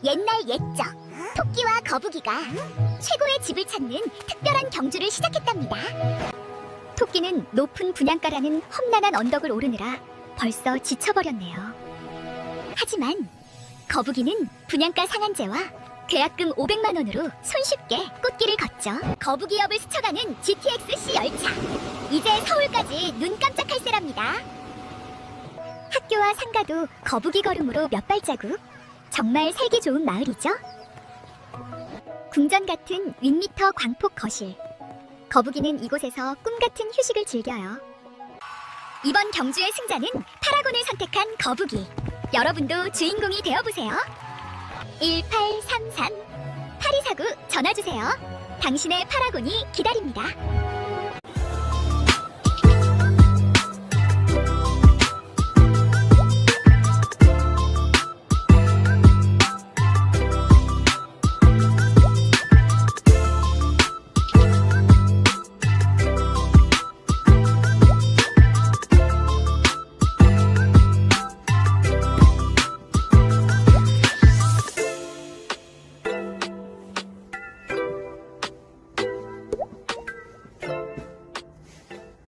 옛날 옛적 토끼와 거북이가 최고의 집을 찾는 특별한 경주를 시작했답니다. 토끼는 높은 분양가라는 험난한 언덕을 오르느라 벌써 지쳐버렸네요. 하지만 거북이는 분양가 상한제와 계약금 500만 원으로 손쉽게 꽃길을 걷죠. 거북이역을 스쳐가는 GTX-C 열차. 이제 서울까지 눈 깜짝할 새랍니다. 학교와 상가도 거북이 걸음으로 몇 발자국. 정말 살기 좋은 마을이죠? 궁전 같은 윗미터 광폭 거실. 거북이는 이곳에서 꿈같은 휴식을 즐겨요. 이번 경주의 승자는 파라곤을 선택한 거북이. 여러분도 주인공이 되어보세요. 1833 8249 전화주세요. 당신의 파라곤이 기다립니다.